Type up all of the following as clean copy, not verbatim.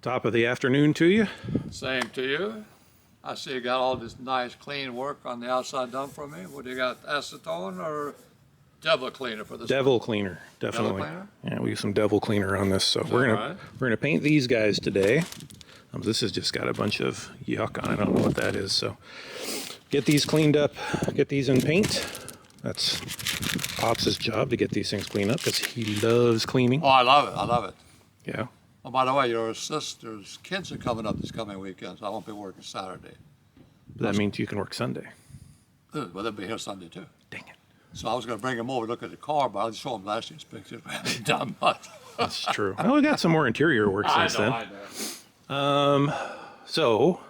Top of the afternoon to you. Same to you. I see you got all this nice clean work on the outside done for me. What do you got, acetone or devil cleaner for this? Devil cleaner, definitely. Devil cleaner? Yeah, we use some devil cleaner on this. So we're gonna paint these guys today. This has just got a bunch of yuck on it. I don't know what that is. So get these cleaned up, get these in paint. That's Pops' job to get these things cleaned up because he loves cleaning. Oh, I love it. I love it. Yeah. Oh, by the way, your sister's kids are coming up this coming weekend, so I won't be working Saturday. That means you can work Sunday. Well, they'll be here Sunday too. Dang it. So I was going to bring them over to look at the car, but I just saw them last year's pictures. We haven't done much. That's true. Well, we got some more interior work since then. I know. So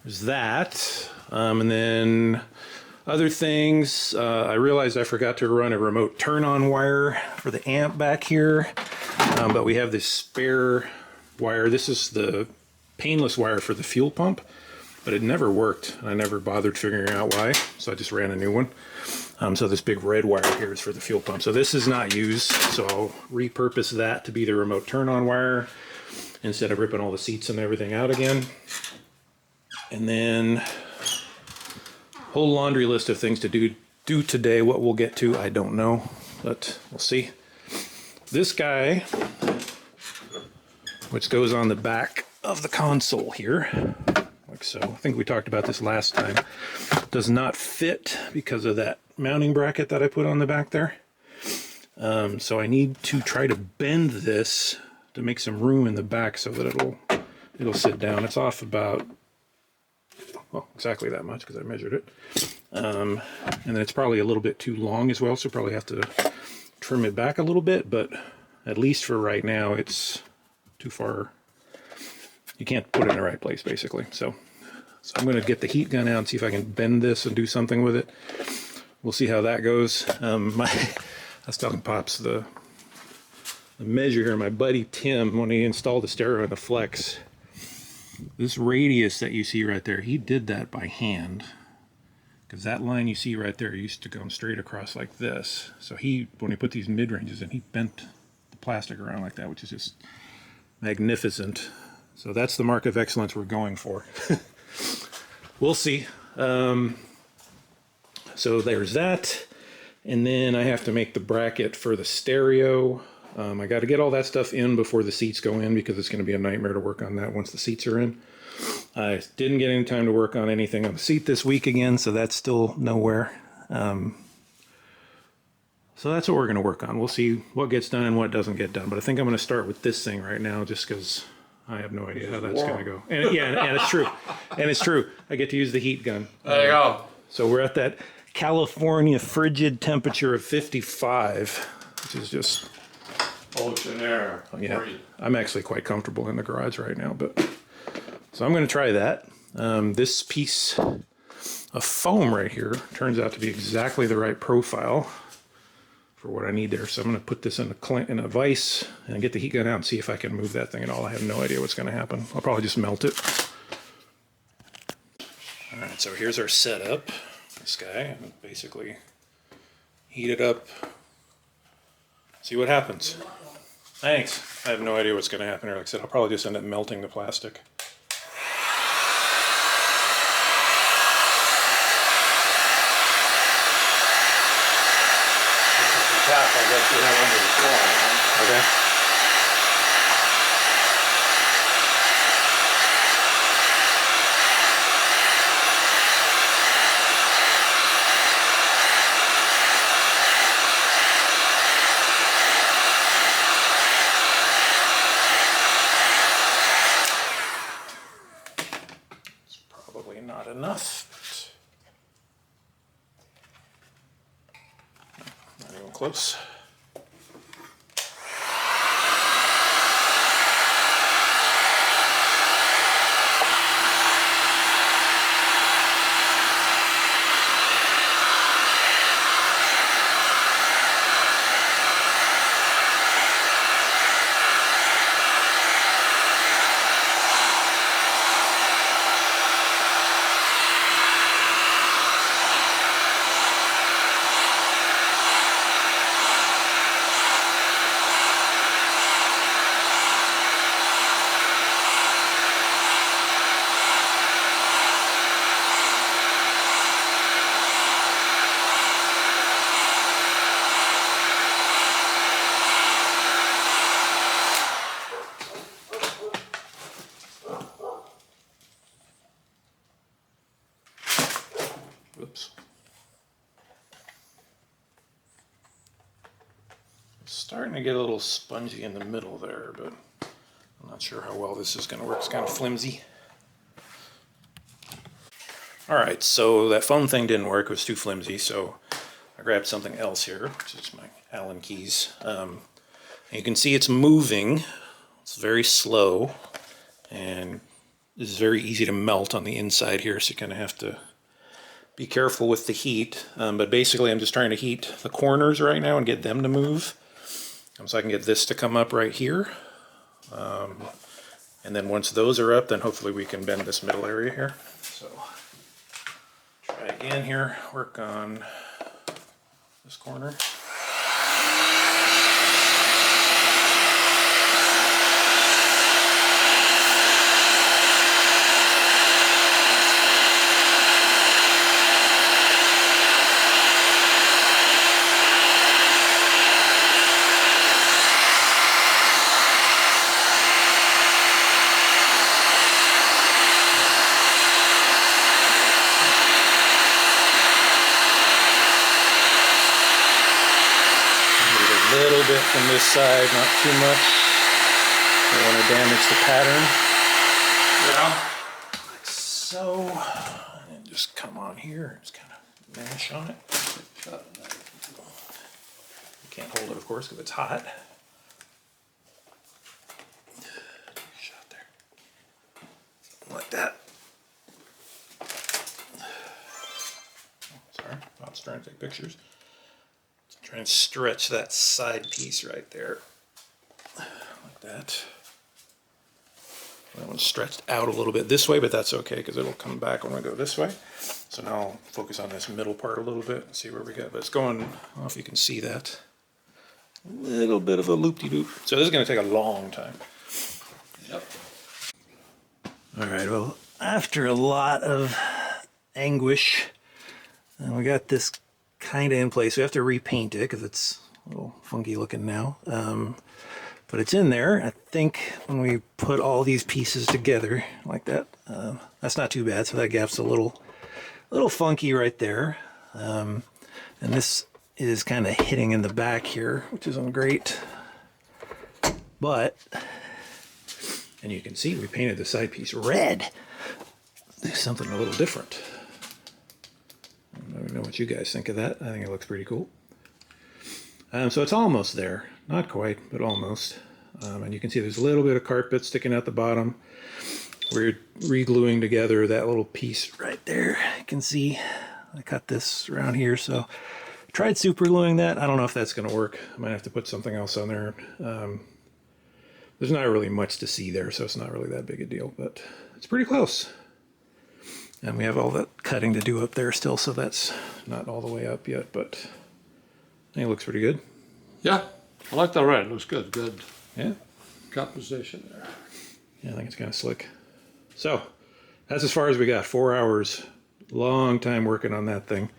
there's that. And then other things, I realized I forgot to run a remote turn-on wire for the amp back here. But we have this spare wire. This is the painless wire for the fuel pump, but it never worked. I never bothered figuring out why, so I just ran a new one. So this big red wire here is for the fuel pump. So this is not used, so I'll repurpose that to be the remote turn-on wire instead of ripping all the seats and everything out again. And then whole laundry list of things to do today. What we'll get to, I don't know, but we'll see. This guy, which goes on the back of the console here, like so. I think we talked about this last time. Does not fit because of that mounting bracket that I put on the back there. So I need to try to bend this to make some room in the back so that it'll sit down. It's off about, well, exactly that much because I measured it. And then it's probably a little bit too long as well, so probably have to trim it back a little bit, but at least for right now it's too far. You can't put it in the right place basically. So I'm going to get the heat gun out and see if I can bend this and do something with it. We'll see how that goes. I was telling Pops the measure here. My buddy Tim, when he installed the stereo in the Flex, this radius that you see right there, he did that by hand. Because that line you see right there used to go straight across like this. So when he put these mid-ranges in, he bent the plastic around like that, which is just magnificent. So that's the mark of excellence we're going for. We'll see. So there's that. And then I have to make the bracket for the stereo. I got to get all that stuff in before the seats go in because it's going to be a nightmare to work on that once the seats are in. I didn't get any time to work on anything on the seat this week again, so that's still nowhere. So that's what we're going to work on. We'll see what gets done and what doesn't get done. But I think I'm going to start with this thing right now just because I have no idea how that's going to go. And it's true. And it's true. I get to use the heat gun. There you go. So we're at that California frigid temperature of 55, which is just Ocean air. yeah. I'm actually quite comfortable in the garage right now, but so I'm going to try that. This piece of foam right here turns out to be exactly the right profile for what I need there. So I'm going to put this in a vise and get the heat gun out and see if I can move that thing at all. I have no idea what's going to happen. I'll probably just melt it. All right, so here's our setup. This guy, basically heat it up, see what happens. Thanks. I have no idea what's going to happen here. Like I said, I'll probably just end up melting the plastic. I guess you have under the floor. Okay. It's probably not enough. Not even close. starting to get a little spongy in the middle there, but I'm not sure how well this is going to work. It's kind of flimsy. Alright, so that foam thing didn't work. It was too flimsy, so I grabbed something else here, which is my Allen keys. You can see it's moving. It's very slow, and this is very easy to melt on the inside here, so you kind of have to be careful with the heat. But basically I'm just trying to heat the corners right now and get them to move. So I can get this to come up right here. And then once those are up, then hopefully we can bend this middle area here. So try again here, work on this corner. Bit from this side, not too much. Don't want to damage the pattern. Yeah. Like so. And just come on here, just kind of mash on it. You can't hold it, of course, because it's hot. Shot there. Like that. Sorry, not trying to take pictures. Try and stretch that side piece right there, like that. That one's stretched out a little bit this way, but that's okay because it'll come back when we go this way. So now I'll focus on this middle part a little bit and see where we got. But it's going, I don't know if you can see that. A little bit of a loop-de-loop. So this is going to take a long time. Yep. All right, well, after a lot of anguish, we got this kind of in place. We have to repaint it because it's a little funky looking now, but it's in there. I think when we put all these pieces together like that, that's not too bad. So that gap's a little funky right there, and this is kind of hitting in the back here, which isn't great, but, and you can see we painted the side piece red. Do something a little different. I don't know what you guys think of that. I think it looks pretty cool. So it's almost there. Not quite, but almost. And you can see there's a little bit of carpet sticking out the bottom. We're re-gluing together that little piece right there. You can see I cut this around here, so tried super gluing that. I don't know if that's going to work. I might have to put something else on there. There's not really much to see there, so it's not really that big a deal, but it's pretty close. And we have all that cutting to do up there still, so that's not all the way up yet, but I think it looks pretty good. Yeah, I like the red. It looks good. Good. Yeah. Composition there. Yeah, I think it's kind of slick. So that's as far as we got. 4 hours. Long time working on that thing.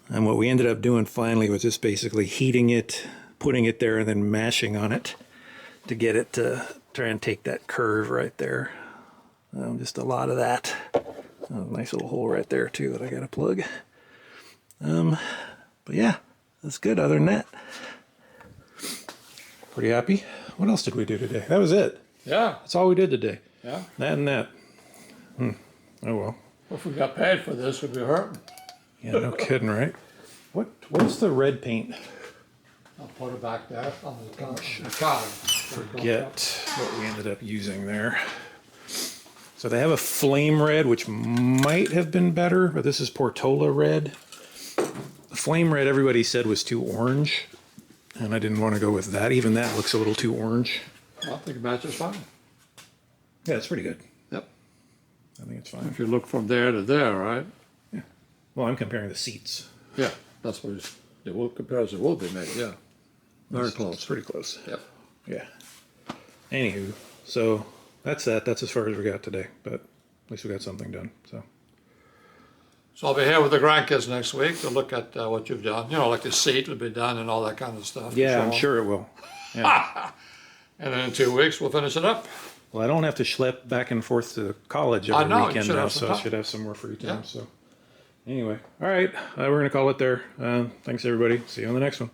And what we ended up doing finally was just basically heating it, putting it there, and then mashing on it to get it to try and take that curve right there. Just a lot of that. Oh, nice little hole right there too that I got to plug. But yeah, that's good. Other than that, pretty happy. What else did we do today? That was it. Yeah. That's all we did today. Yeah. That and that. Oh well. If we got paid for this, we'd be hurting. Yeah, no kidding, right? What is the red paint? I'll put it back there on the counter. Forget what we ended up using there. So they have a flame red, which might have been better, but this is Portola red. The flame red everybody said was too orange, and I didn't want to go with that. Even that looks a little too orange. I think it matches fine. Yeah, it's pretty good. Yep. I think it's fine. If you look from there to there, right? Yeah. Well, I'm comparing the seats. Yeah, that's what the comparison will be made, yeah. Very close. It's pretty close. Yep. Yeah. Anywho, so that's that. That's as far as we got today, but at least we got something done. So I'll be here with the grandkids next week to look at what you've done. You know, like the seat will be done and all that kind of stuff. Yeah, I'm sure it will. Yeah. And then in 2 weeks, we'll finish it up. Well, I don't have to schlep back and forth to college every know, you weekend should now, have some so I time. should have some more free time. Yeah. So anyway, all right, we're going to call it there. Thanks, everybody. See you on the next one.